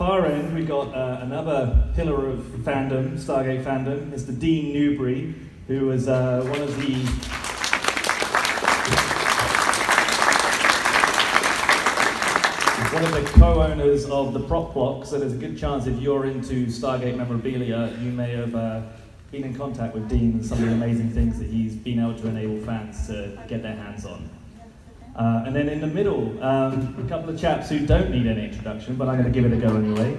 far end, we've got another pillar of fandom, Stargate fandom. It's the Dean Newbury, who was one of the co-owners of the prop block, so there's a good chance if you're into Stargate memorabilia, you may have been in contact with Dean and some of the amazing things that he's been able to enable fans to get their hands on. And then in the middle, a couple of chaps who don't need any introduction, but I'm going to give it a go anyway.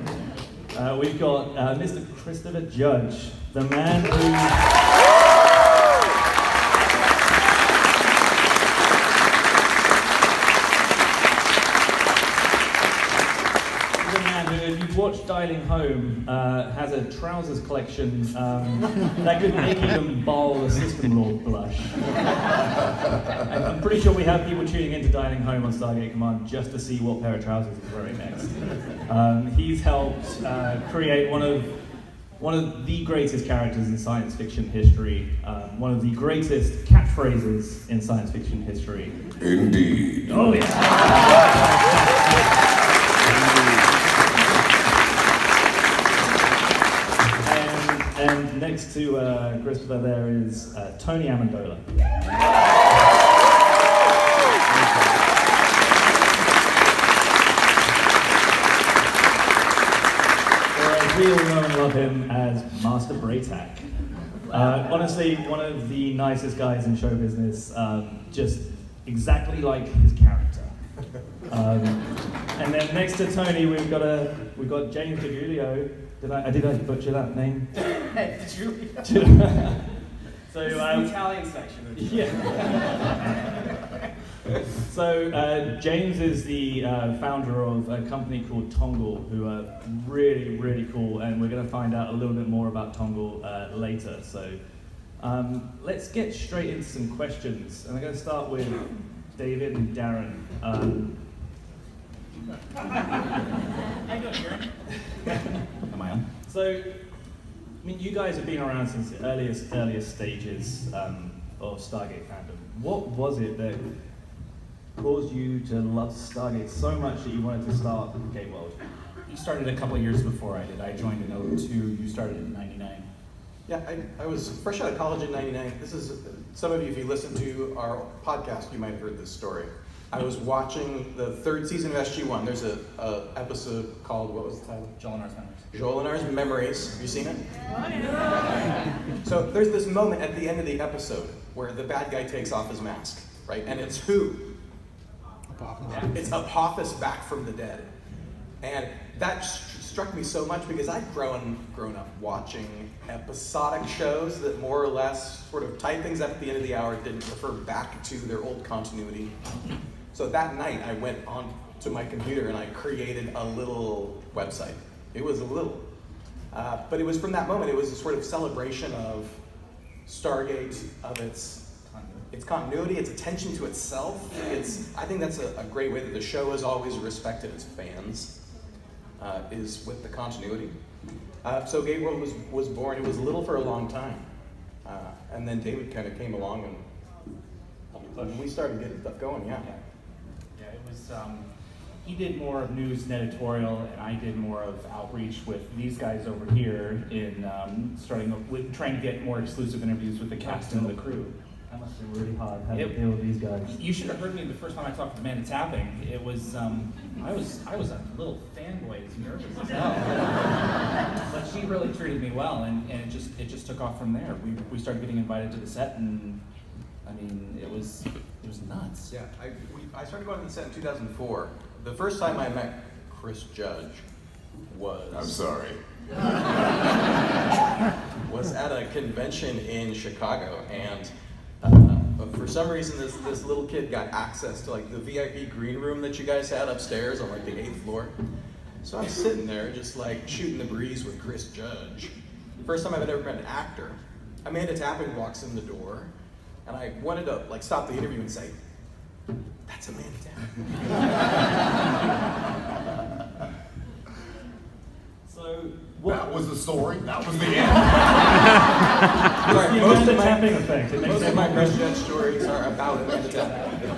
We've got Mr. Christopher Judge, the man who... If you've watched Dialing Home, has a trousers collection that could make even Ball the System Lord blush. I'm pretty sure we have people tuning into Dialing Home on Stargate Command just to see what pair of trousers he's wearing next. He's helped create one of the greatest characters in science fiction history, one of the greatest catchphrases in science fiction history. Indeed. Oh yeah. And next to Christopher there is Tony Amendola. We all know and love him as Master Braytac. Honestly, one of the nicest guys in show business, just exactly like his character. And then next to Tony, we've got James DiGiulio. Did I butcher that name? DiGiulio. So the Italian section. Yeah. So James is the founder of a company called Tongle, who are really, really cool, and we're going to find out a little bit more about Tongle later. So let's get straight into some questions, and I'm going to start with David and Darren. How you doing, Darren? Am I on? So, I mean, you guys have been around since the earliest stages of Stargate fandom. What was it that caused you to love Stargate so much that you wanted to start Gate World? You started a couple of years before I did. I joined in 2002. You started in 99. Yeah, I was fresh out of college in 99. This is, some of you, if you listen to our podcast, you might have heard this story. I was watching the third season of SG-1. There's a episode called, what was the title? Joel and R's Memories. Joel and R's Memories. Have you seen it? So there's this moment at the end of the episode where the bad guy takes off his mask, right? And it's who? It's Apophis back from the dead. And that struck me so much because I'd grown up watching episodic shows that more or less sort of tied things up at the end of the hour, didn't refer back to their old continuity. So that night I went on to my computer and I created a little website. It was a little, but it was from that moment, it was a sort of celebration of Stargate, of its continuity, its attention to itself. I think that's a great way that the show has always respected its fans, is with the continuity. So Gate World was born. It was little for a long time. And then David kind of came along and we started getting stuff going, yeah. Yeah, it was, he did more of news and editorial, and I did more of outreach with these guys over here in starting with trying to get more exclusive interviews with the cast and the crew. That must have been really hard having to deal with these guys. You should have heard me the first time I talked to Amanda Tapping. It was, I was a little fanboy, nervous as hell. But she really treated me well, and it just took off from there. We started getting invited to the set, and I mean, it was nuts. Yeah, I started going to the set in 2004. The first time I met Chris Judge was... I'm sorry. was at a convention in Chicago, and for some reason this little kid got access to like the VIP green room that you guys had upstairs on like the 8th floor. So I'm sitting there just like shooting the breeze with Chris Judge. First time I've ever met an actor. Amanda Tapping walks in the door, and I wanted to like stop the interview and say, "That's Amanda Tapping." So That was the story. That was the end. Right, most of the tapping effect. Most of my Chris Judge stories are about Amanda Tapping.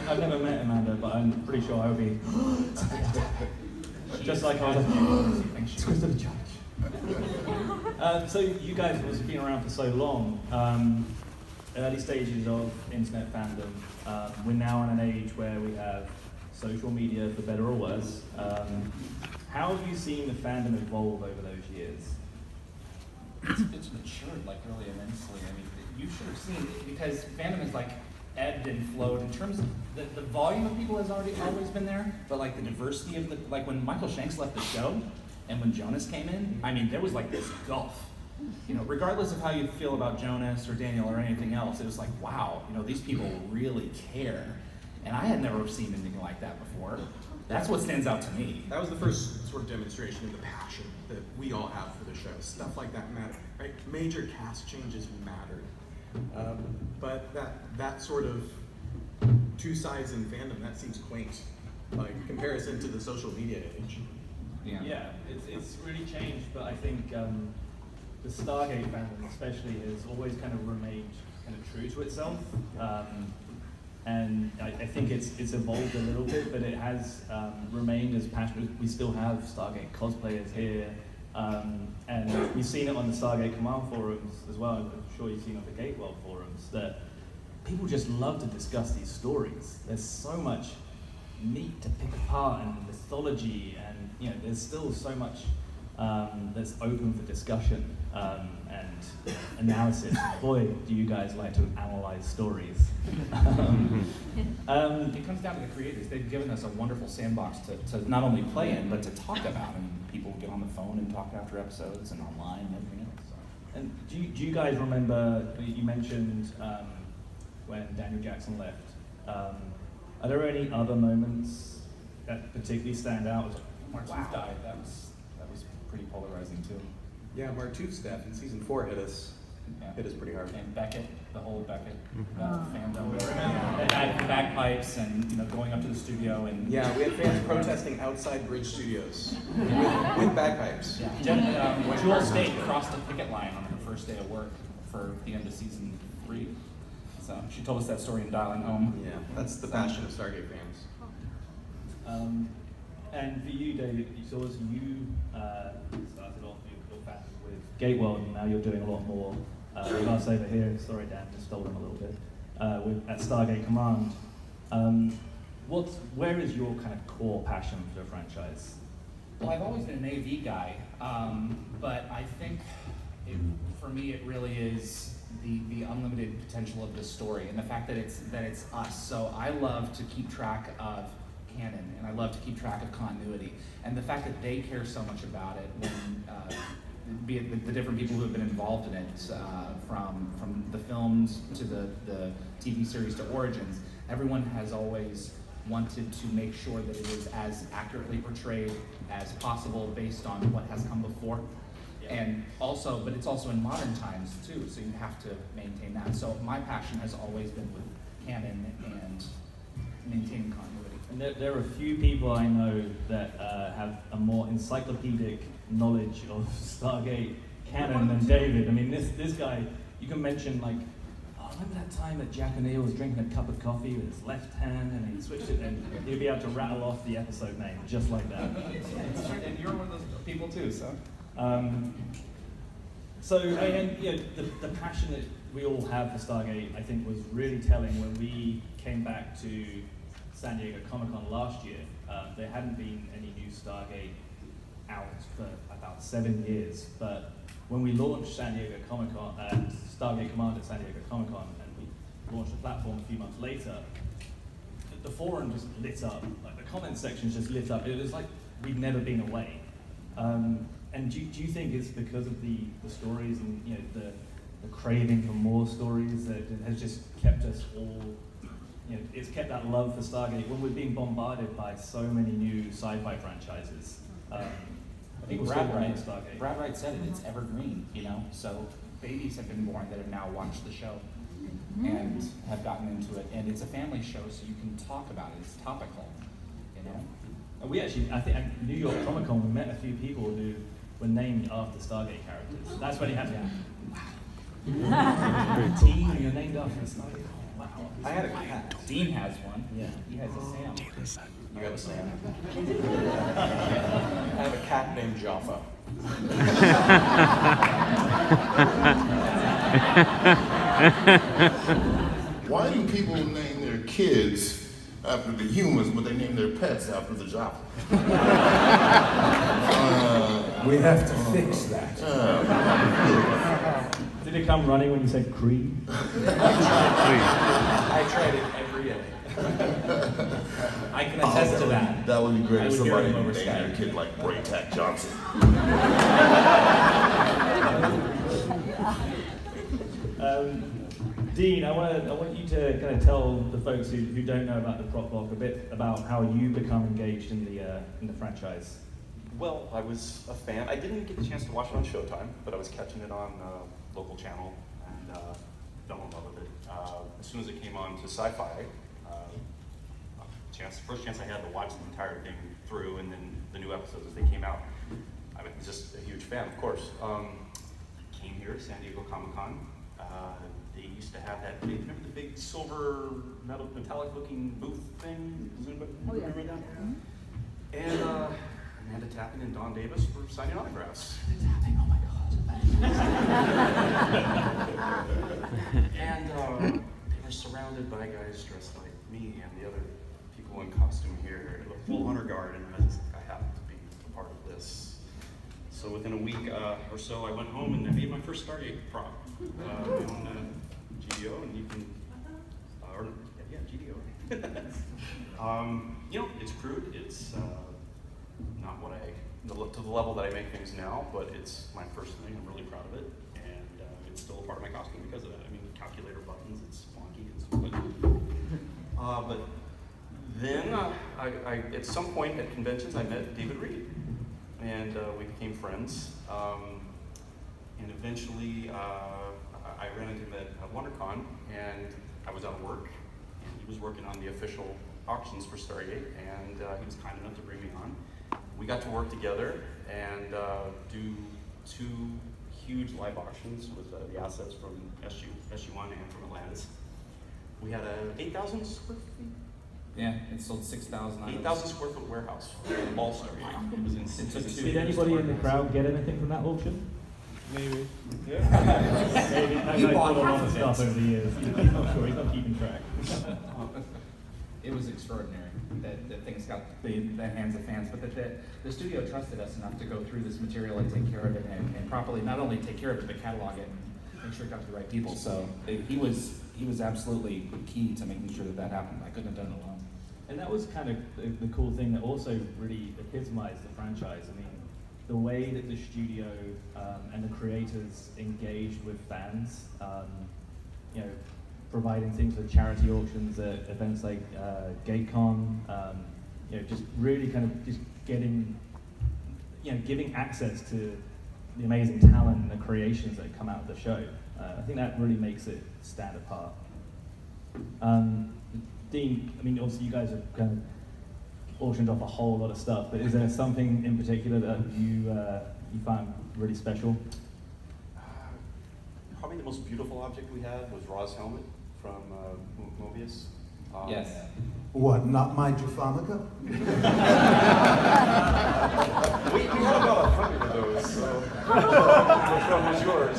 I've never met Amanda, but I'm pretty sure I would be. Just like I was like, it's Christopher Judge. So you guys have been around for so long. Early stages of internet fandom. We're now in an age where we have social media, for better or worse. How have you seen the fandom evolve over those years? It's matured like really immensely. I mean, you should have seen it because fandom has like ebbed and flowed in terms of the volume of people has already always been there, but like the diversity of the like when Michael Shanks left the show and when Jonas came in, I mean there was like this gulf. You know, regardless of how you feel about Jonas or Daniel or anything else, it was like, wow, you know, these people really care. And I had never seen anything like that before. That's what stands out to me. That was the first sort of demonstration of the passion that we all have for the show. Stuff like that mattered, right? Major cast changes mattered. But that sort of two sides in fandom, that seems quaint by comparison to the social media age. Yeah, it's really changed, but I think the Stargate fandom especially has always kind of remained kind of true to itself. And I think it's evolved a little bit, but it has remained as passionate. We still have Stargate cosplayers here, and we've seen it on the Stargate Command forums as well. I'm sure you've seen on the Gatewell forums that people just love to discuss these stories. There's so much meat to pick apart and mythology, and you know, there's still so much that's open for discussion and analysis. Boy, do you guys like to analyze stories. It comes down to the creators. They've given us a wonderful sandbox to not only play in, but to talk about. And people get on the phone and talk after episodes and online and everything else. So. And do you guys remember, you mentioned when Daniel Jackson left, are there any other moments that particularly stand out? Mark Tooth died. That was pretty polarizing too. Yeah, Martooth's death in season 4 hit us pretty hard. And Beckett, the whole Beckett fandom, the bagpipes and you know going up to the studio and Yeah, we had fans protesting outside Bridge Studios with bagpipes. Yeah. Jewel State crossed the picket line on her first day of work for the end of season 3. So she told us that story in Dialing Home. Yeah, that's the passion of Stargate fans. And for you, David, you started off your fandom with Gatewell, and now you're doing a lot more with us over here. Sorry, Dan, just stole them a little bit. At Stargate Command. Where is your kind of core passion for the franchise? Well, I've always been an AV guy, but I think for me it really is the unlimited potential of the story and the fact that it's us. So I love to keep track of canon and I love to keep track of continuity and the fact that they care so much about it when be it the different people who have been involved in it from the films to the TV series to Origins, everyone has always wanted to make sure that it is as accurately portrayed as possible based on what has come before. And also, but it's also in modern times too, so you have to maintain that. So my passion has always been with canon and maintaining continuity. And there are a few people I know that have a more encyclopedic knowledge of Stargate canon than David. I mean, this guy, you can mention like, oh, remember that time that Jack O'Neill was drinking a cup of coffee with his left hand and he switched it, and he'd be able to rattle off the episode name just like that. And you're one of those people too, so. And you know, the passion that we all have for Stargate, I think, was really telling when we came back to San Diego Comic-Con last year. There hadn't been any new Stargate out for about 7 years, but when we launched San Diego Comic-Con, Stargate Command at San Diego Comic-Con, and we launched the platform a few months later, the forum just lit up. Like the comment sections just lit up. It was like we'd never been away. And do you think it's because of the stories and you know the craving for more stories that has just kept us all, you know, it's kept that love for Stargate when we're being bombarded by so many new sci-fi franchises. I think we're still running Stargate. Brad Wright said it, it's evergreen, you know, so babies have been born that have now watched the show and have gotten into it, and it's a family show, so you can talk about it, it's topical, you know. We actually, I think at New York Comic Con, we met a few people who were named after Stargate characters. That's when you had to, wow. Team, you're named after Stargate. I had a cat. Dean has one. Yeah. He has a Sam. You have a Sam? I have a cat named Jaffa. Why do people name their kids after the humans, but they name their pets after the Jaffa? We have to fix that. Did it come running when you said Creed? I tried it every day. I can attest to that. That would be great I if would hear somebody him over named their Skype. kid like Braytac Johnson. Dean, I want you to kind of tell the folks who don't know about the prop block a bit about how you become engaged in the franchise. Well, I was a fan. I didn't get the chance to watch it on Showtime, but I was catching it on local channel and fell in love with it. As soon as it came on to Sci-Fi, first chance I had to watch the entire thing through, and then the new episodes as they came out. I was just a huge fan, of course. Came here to San Diego Comic-Con. They used to have that big, remember the big silver metallic-looking booth thing? Does anybody remember that? And Amanda Tapping and Don Davis were signing autographs. Tapping, oh my God. And they were surrounded by guys dressed like me and the other people in costume here, a full honor guard, and I have to be a part of this. So within a week or so, I went home and I made my first Stargate prop in GDO, and you can, GDO. You know, it's crude. It's not what to the level that I make things now, but it's my first thing. I'm really proud of it, and it's still a part of my costume because of that. I mean, calculator buttons, it's wonky, but then I at some point at conventions I met David Reed, and we became friends. And eventually I ran into him at WonderCon, and I was out of work, and he was working on the official auctions for Stargate, and he was kind enough to bring me on. We got to work together and do 2 huge live auctions with the assets from SU1 and from Atlantis. We had a 8,000 square feet. Yeah, it sold 6,000. 8,000 square foot warehouse in all Stargate. It was insane. Did anybody in the crowd get anything from that auction? Maybe. Maybe. That guy's bought a lot of stuff over the years. He's not sure, he's not keeping track. It was extraordinary that things got the hands of fans, but that the studio trusted us enough to go through this material and take care of it and properly not only take care of it but catalog it and make sure it got to the right people. So he was absolutely key to making sure that happened. I couldn't have done it alone. And that was kind of the cool thing that also really epitomized the franchise. I mean, the way that the studio and the creators engaged with fans, providing things for charity auctions at events like GateCon, just really kind of just getting, giving access to the amazing talent and the creations that come out of the show. I think that really makes it stand apart. Dean, I mean, obviously you guys have kind of auctioned off a whole lot of stuff, but is there something in particular that you found really special? Probably the most beautiful object we had was Ra's helmet from Mobius. Yes. What, not my Jafamica? We had about 100 of those, so which one was yours?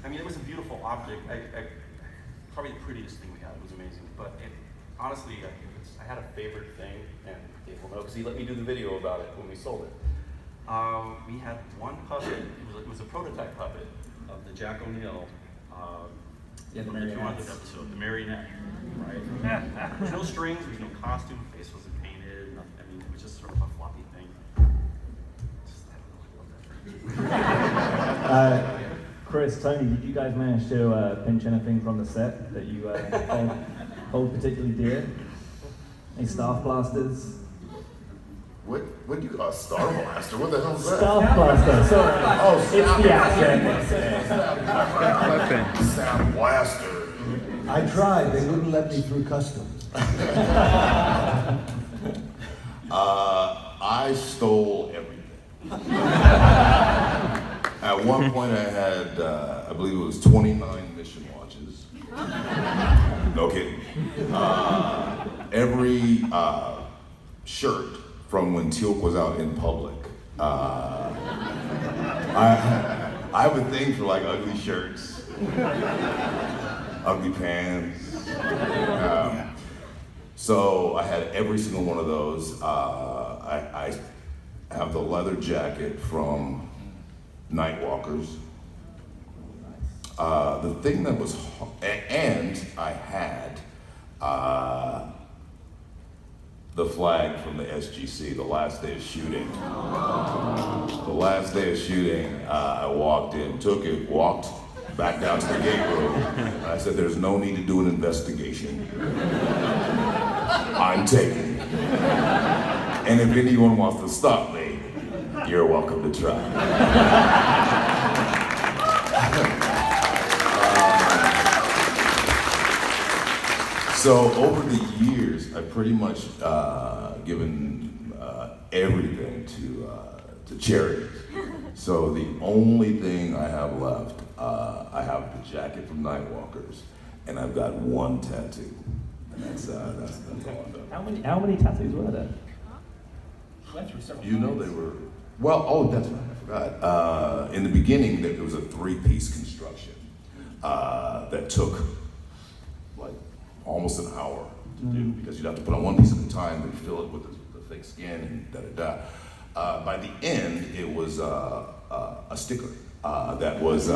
I mean, it was a beautiful object. Probably the prettiest thing we had. It was amazing. But honestly, I had a favorite thing, and Dave will know because he let me do the video about it when we sold it. We had one puppet. It was a prototype puppet of the Jack O'Neill. The from marionettes. 200th episode, the marionette, right? There's no strings, there's no costume, face wasn't painted, nothing. I mean, it was just sort of a floppy thing. I love that. Chris, Tony, did you guys manage to pinch anything from the set that you hold particularly dear? Any staff blasters? What do you call a Star Blaster? What the hell is that? Staff blaster, sorry. Oh, It's the accent. Sound Blaster. I tried, they wouldn't let me through customs. I stole everything. At one point, I had, I believe it was 29 mission watches. No kidding. Every shirt from when Teal'c was out in public. I have a thing for like ugly shirts, ugly pants. So I had every single one of those. I have the leather jacket from Nightwalkers. The thing that was, and I had the flag from the SGC, the last day of shooting. The last day of shooting, I walked in, took it, walked back down to the gate room, and I said, there's no need to do an investigation. I'm taking it. And if anyone wants to stop me, you're welcome to try. So over the years, I've pretty much given everything to charities. So the only thing I have left, I have the jacket from Nightwalkers, and I've got one tattoo, and that's all I've done. How many tattoos were there? Went through several You know times. they were, well, oh, that's right, I forgot. In the beginning, there was a three-piece construction that took like almost an hour to do, because you'd have to put on one piece at a time and fill it with the thick skin and da-da-da. By the end, it was a sticker that was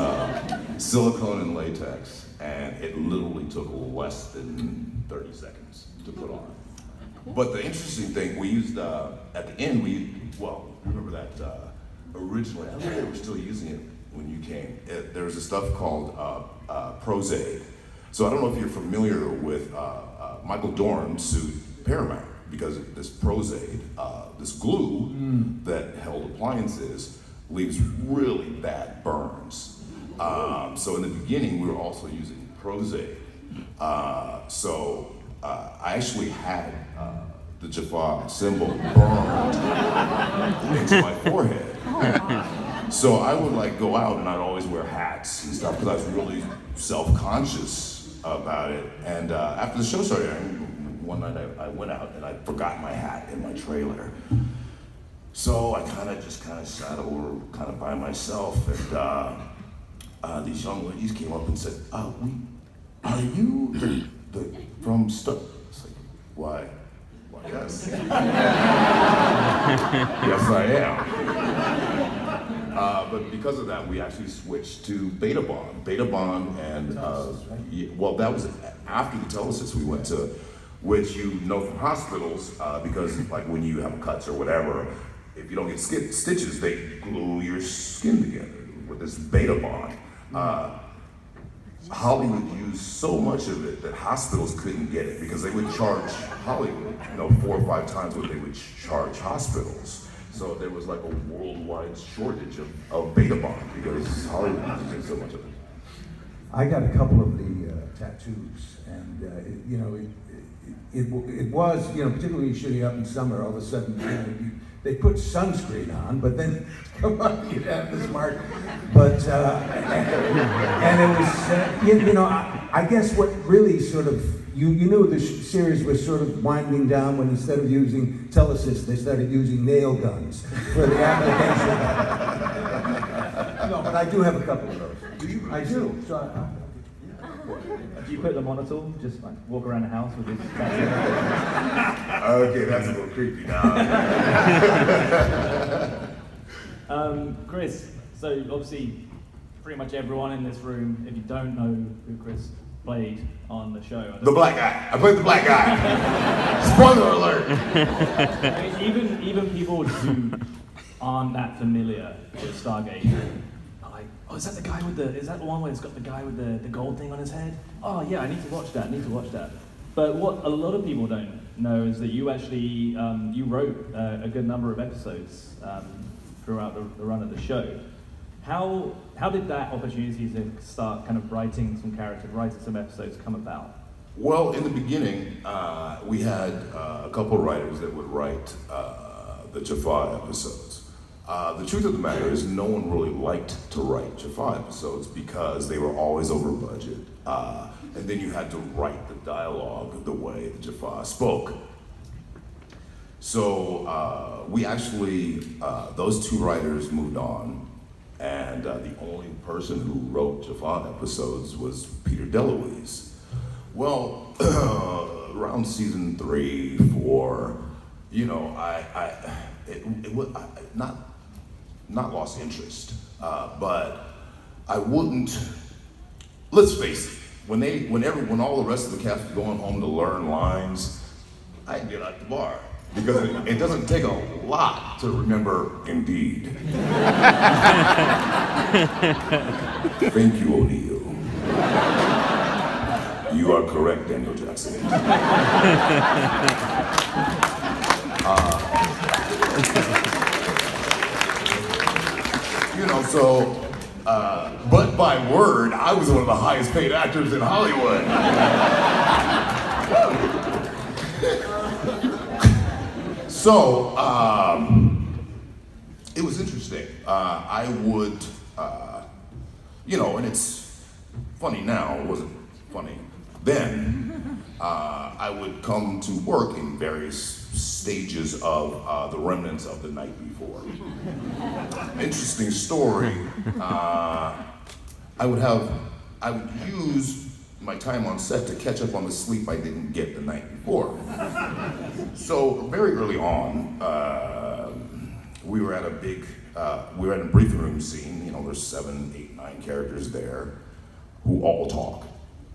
silicone and latex, and it literally took less than 30 seconds to put on. But the interesting thing, we used, at the end, remember that originally, I don't know if they were still using it when you came. There was a stuff called Prozaid. So I don't know if you're familiar with Michael Dorn's suit, Paramount, because this Prozaid, this glue that held appliances, leaves really bad burns. So in the beginning, we were also using Prozaid. So I actually had the Jaffa symbol burned into my forehead. So I would like go out and I'd always wear hats and stuff because I was really self-conscious about it. And after the show started, one night I went out and I forgot my hat in my trailer. So I kind of sat over kind of by myself, and these young ladies came up and said, are you the from Stargate? It's like, why, yes. Yes, I am. But because of that, we actually switched to Beta Bond. Beta Bond and, that was after the Telesis we went to, which you know from hospitals, because like when you have cuts or whatever, if you don't get stitches, they glue your skin together with this Beta Bond. Hollywood used so much of it that hospitals couldn't get it because they would charge Hollywood, 4 or 5 times what they would charge hospitals. So there was like a worldwide shortage of Beta Bond because Hollywood was using so much of it. I got a couple of the tattoos, and it was, particularly when you're shooting up in summer, all of a sudden, they put sunscreen on, but then come on, you'd have this mark. But and it was, I guess what really sort of you knew the series was sort of winding down when instead of using Telesis, they started using nail guns for the application. No, but I do have a couple of those. Do you? I do. So Do you put them on at all? Just like walk around the house with this tattoo? Okay, that's a little creepy now. Chris, so obviously pretty much everyone in this room, if you don't know who Chris played on the show. The black guy. I played the black guy. Spoiler alert. I mean, even people who aren't that familiar with Stargate are like, oh, is that the one where it's got the guy with the gold thing on his head? Oh yeah, I need to watch that. But what a lot of people don't know is that you actually, you wrote a good number of episodes throughout the run of the show. How did that opportunity to start kind of writing some episodes come about? Well, in the beginning, we had a couple writers that would write the Jaffa episodes. The truth of the matter is no one really liked to write Jaffa episodes because they were always over budget. And then you had to write the dialogue the way the Jaffa spoke. So we actually, those two writers moved on, and the only person who wrote Jaffa episodes was Peter DeLuise. Well, around season 3, 4, you know, it was not lost interest, but I wouldn't. Let's face it. When all the rest of the cast was going home to learn lines, I'd get out the bar because it doesn't take a lot to remember Indeed. Thank you, O'Neill. You are correct, Daniel Jackson. You know, so. But by word, I was one of the highest paid actors in Hollywood. So, it was interesting. I would, you know, and it's funny now, it wasn't funny then. I would come to work in various stages of the remnants of the night before. Interesting story. I would use my time on set to catch up on the sleep I didn't get the night before. So very early on, we were at a briefing room scene. You know, there's 7, 8, 9 characters there who all talk,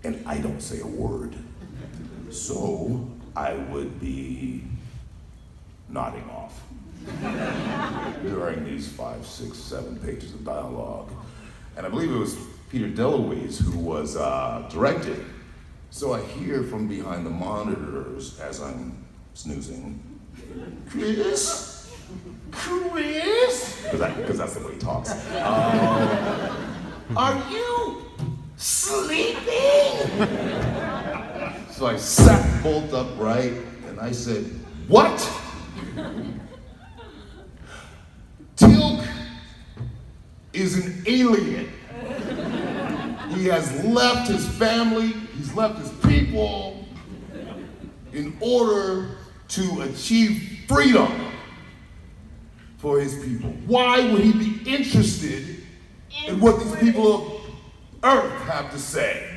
and I don't say a word. So I would be nodding off during these 5, 6, 7 pages of dialogue. And I believe it was Peter DeLuise who was directing. So I hear from behind the monitors as I'm snoozing, Chris? Because that's the way he talks. Are you sleeping? So I sat bolt upright and I said, what? Teal'c is an alien. He has left his family, he's left his people in order to achieve freedom for his people. Why would he be interested in what these people of Earth have to say?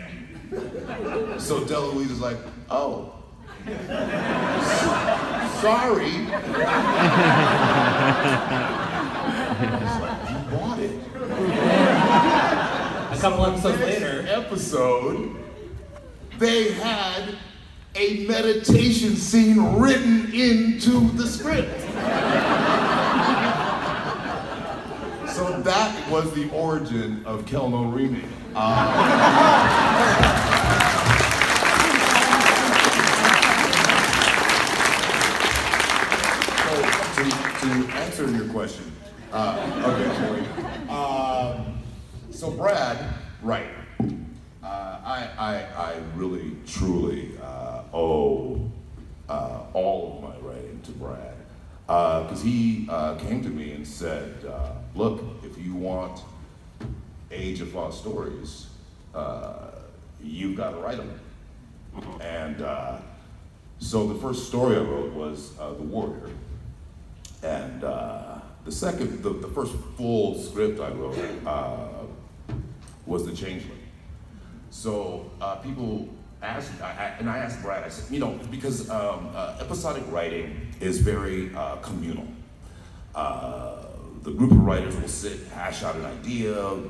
So DeLuise is like, oh, sorry. It's like, you bought it. A couple episodes later. Episode, they had a meditation scene written into the script. So that was the origin of Kel No Rimi. To answer your question, so Brad, right? I really truly owe all of my writing to Brad, because he came to me and said, "Look, if you want Age of Lost Stories, you've got to write them." And so the first story I wrote was The Warrior. And the first full script I wrote was The Changeling. So people asked, and I asked Brad, I said, you know, because episodic writing is very communal. The group of writers will sit, hash out an idea,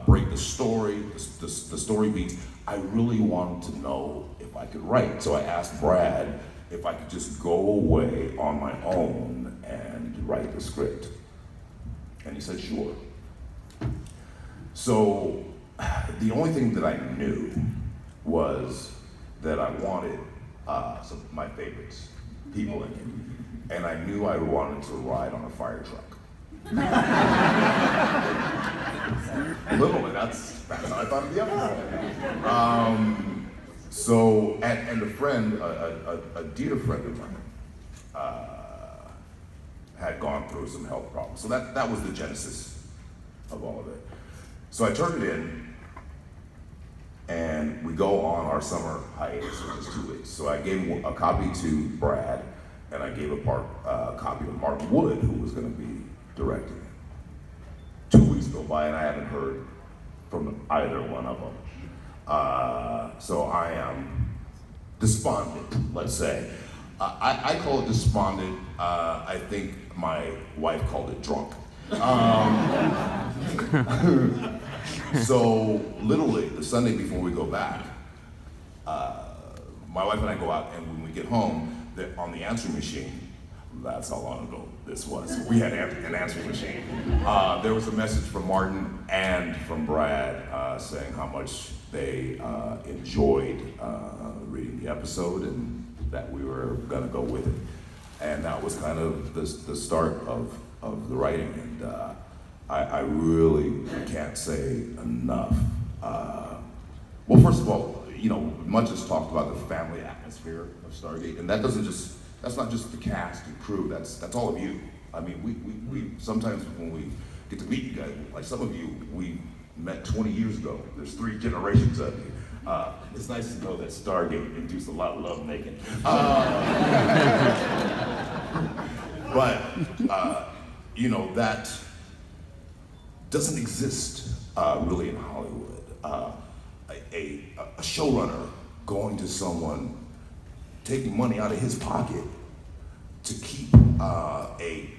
break the story, the story beats. I really wanted to know if I could write. So I asked Brad if I could just go away on my own and write the script. And he said, sure. So the only thing that I knew was that I wanted some of my favorites, people in it. And I knew I wanted to ride on a fire truck. Literally, that's how I thought of the episode. So, and a friend, a dear friend of mine, had gone through some health problems. So that was the genesis of all of it. So I turned it in, and we go on our summer hiatus, which is 2 weeks. So I gave a copy to Brad, and I gave a copy to Mark Wood, who was going to be directing it. 2 weeks go by, and I haven't heard from either one of them. So I am despondent, let's say. I call it despondent. I think my wife called it drunk. So literally, the Sunday before we go back, my wife and I go out, and when we get home, on the answering machine, that's how long ago this was. We had an answering machine. There was a message from Martin and from Brad saying how much they enjoyed reading the episode and that we were gonna go with it. And that was kind of the start of the writing. And I really can't say enough. Well, first of all, much is talked about the family atmosphere of Stargate, and that's not just the cast and crew, that's all of you. I mean, we sometimes when we get to meet you guys, like some of you, we met 20 years ago. There's 3 generations of you. It's nice to know that Stargate induced a lot of love making. But, that doesn't exist really in Hollywood. A showrunner going to someone, taking money out of his pocket to keep a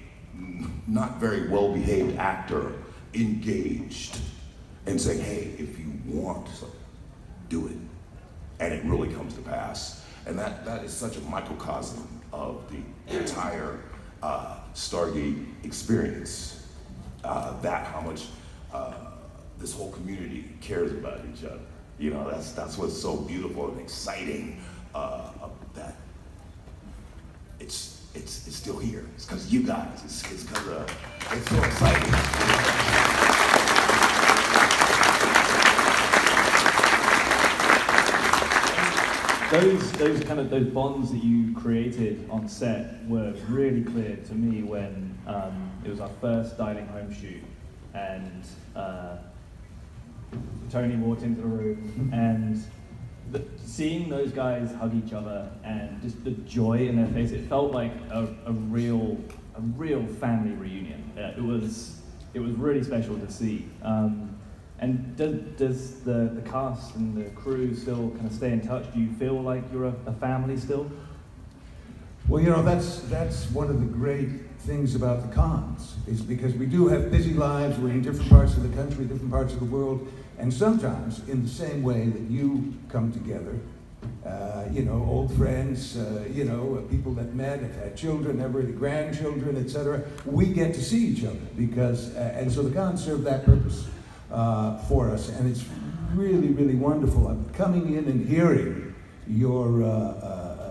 not very well-behaved actor engaged and saying, hey, if you want, do it. And it really comes to pass. And that is such a microcosm of the entire Stargate experience. That how much this whole community cares about each other. That's what's so beautiful and exciting that it's still here. It's because you guys. It's because it's so exciting. Those bonds that you created on set were really clear to me when it was our first Dialing Home shoot, and Tony walked into the room, and seeing those guys hug each other and just the joy in their face, it felt like a real family reunion. It was really special to see. And does the cast and the crew still kind of stay in touch? Do you feel like you're a family still? Well, that's one of the great things about the cons, is because we do have busy lives. We're in different parts of the country, different parts of the world, and sometimes in the same way that you come together, old friends, people that met, have had children, have really grandchildren, etc. We get to see each other because, and so the cons serve that purpose for us, and it's really, really wonderful. I'm coming in and hearing your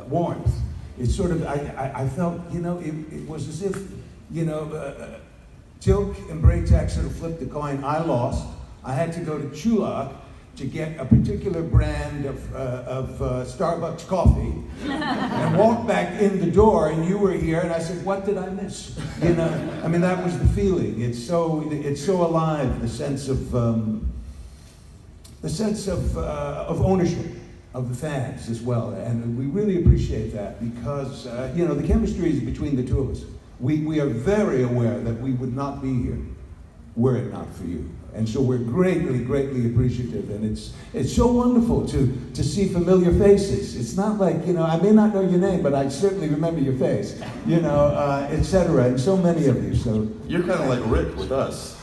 warmth. It's sort of, I felt, it was as if, Tilk and Braytac sort of flipped the coin. I lost. I had to go to Chulak to get a particular brand of Starbucks coffee and walk back in the door, and you were here, and I said, what did I miss? That was the feeling. It's so alive, the sense of ownership of the fans as well, and we really appreciate that because the chemistry is between the two of us. We are very aware that we would not be here were it not for you. And so we're greatly, greatly appreciative, and it's so wonderful to see familiar faces. It's not like, I may not know your name, but I certainly remember your face, etc. And so many of you. So you're kind of like Rick with us.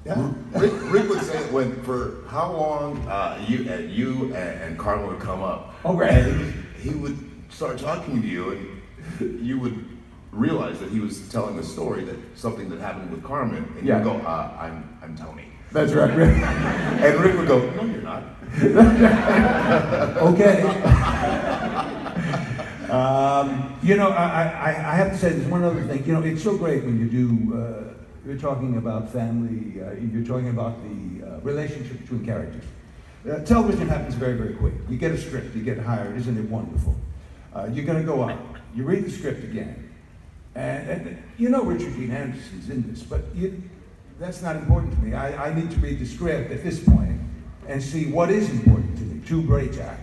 Yeah. Rick would say for how long you and Carmen would come up. Oh, right. And he would start talking to you, and you would realize that he was telling a story, something that happened with Carmen, and you would go, I'm Tony. That's right, Rick. And Rick would go, no, you're not. Okay. I have to say, there's one other thing. It's so great when you do, you're talking about family, you're talking about the relationship between characters. Television happens very, very quick. You get a script, you get hired, isn't it wonderful? You're going to go out, you read the script again, And you know Richard Dean Anderson's in this, but that's not important to me. I need to read the script at this point and see what is important to me, to Braytac.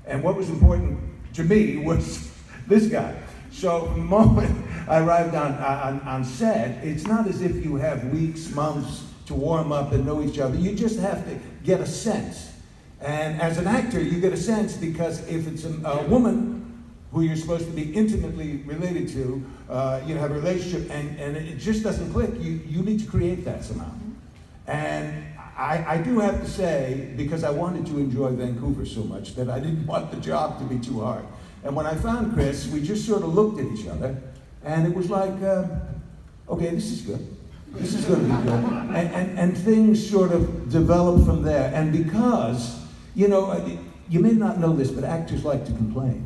And what was important to me was this guy. So from the moment I arrived on set, it's not as if you have weeks, months to warm up and know each other. You just have to get a sense. And as an actor, you get a sense because if it's a woman who you're supposed to be intimately related to, you have a relationship and it just doesn't click, you need to create that somehow. And I do have to say, because I wanted to enjoy Vancouver so much, that I didn't want the job to be too hard. And when I found Chris, we just sort of looked at each other, and it was like, okay, this is good. This is going to be good. And things sort of developed from there. And because, you know, you may not know this, but actors like to complain.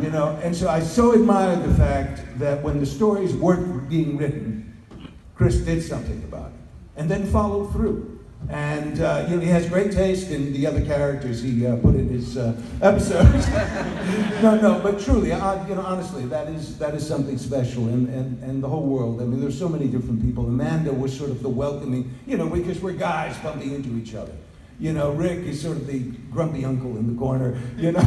You know, and so I so admired the fact that when the stories weren't being written, Chris did something about it, and then followed through. And you know, he has great taste in the other characters he put in his episodes. No, but truly, you know, honestly, that is something special, and the whole world. I mean, there's so many different people. Amanda was sort of the welcoming, you know, because we're guys bumping into each other. You know, Rick is sort of the grumpy uncle in the corner, you know.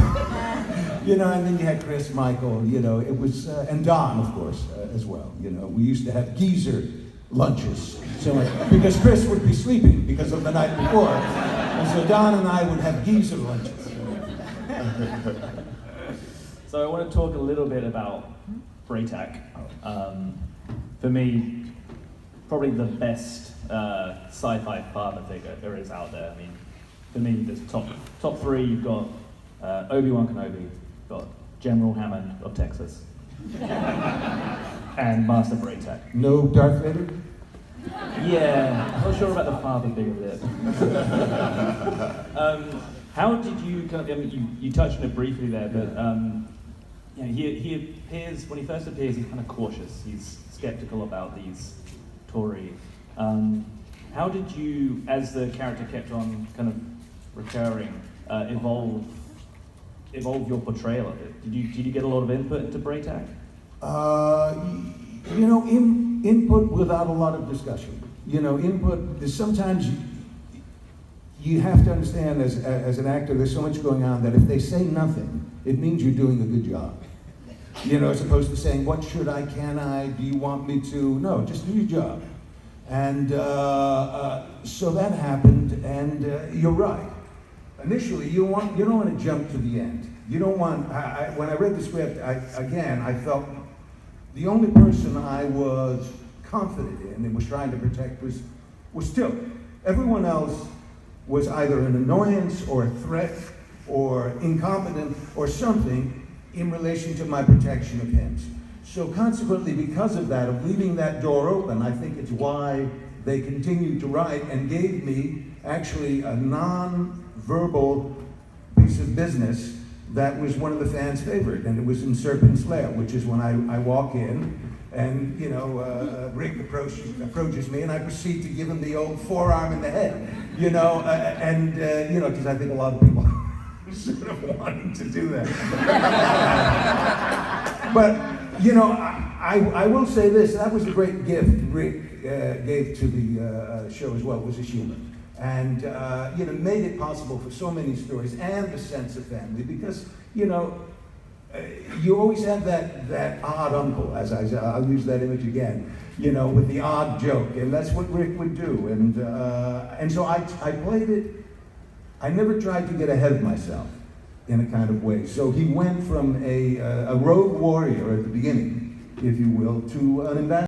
You know, and then you had Chris, Michael, you know, it was, and Don, of course, as well. You know, we used to have geezer lunches. So, because Chris would be sleeping because of the night before. And so Don and I would have geezer lunches. So I want to talk a little bit about Braytac. For me, probably the best sci-fi father figure there is out there. I mean, for me, there's top three. You've got Obi-Wan Kenobi, you've got General Hammond of Texas, and Master Braytac. No Darth Vader? Yeah, I'm not sure about the father figure bit. How did you? I mean, you touched on it briefly there, but you know, he appears when he first appears. He's kind of cautious. He's skeptical about these Tory. How did you, as the character kept on kind of recurring, evolve your portrayal of it? Did you get a lot of input into Braytac? You know, input without a lot of discussion. You know, input, sometimes you have to understand as an actor, there's so much going on that if they say nothing, it means you're doing a good job. You know, as opposed to saying, what should I, can I, do you want me to? No, just do your job. And so that happened, and you're right. Initially, you don't want to jump to the end. You don't want, when I read the script, I felt the only person I was confident in and was trying to protect was Till. Everyone else was either an annoyance or a threat or incompetent or something in relation to my protection of him. So consequently, because of that, of leaving that door open, I think it's why they continued to write and gave me actually a non-verbal piece of business that was one of the fans' favorite, and it was in Serpent's Lair, which is when I walk in, and you know, Rick approaches me, and I proceed to give him the old forearm in the head, you know, you know, because I think a lot of people sort of wanting to do that. But you know, I will say this: that was a great gift Rick gave to the show as well. Was his humor. And you know, made it possible for so many stories and the sense of family, because you know, you always have that odd uncle, as I'll use that image again, you know, with the odd joke, and that's what Rick would do, and so I played it. I never tried to get ahead of myself in a kind of way. So he went from a rogue warrior at the beginning, if you will, to an ambassador.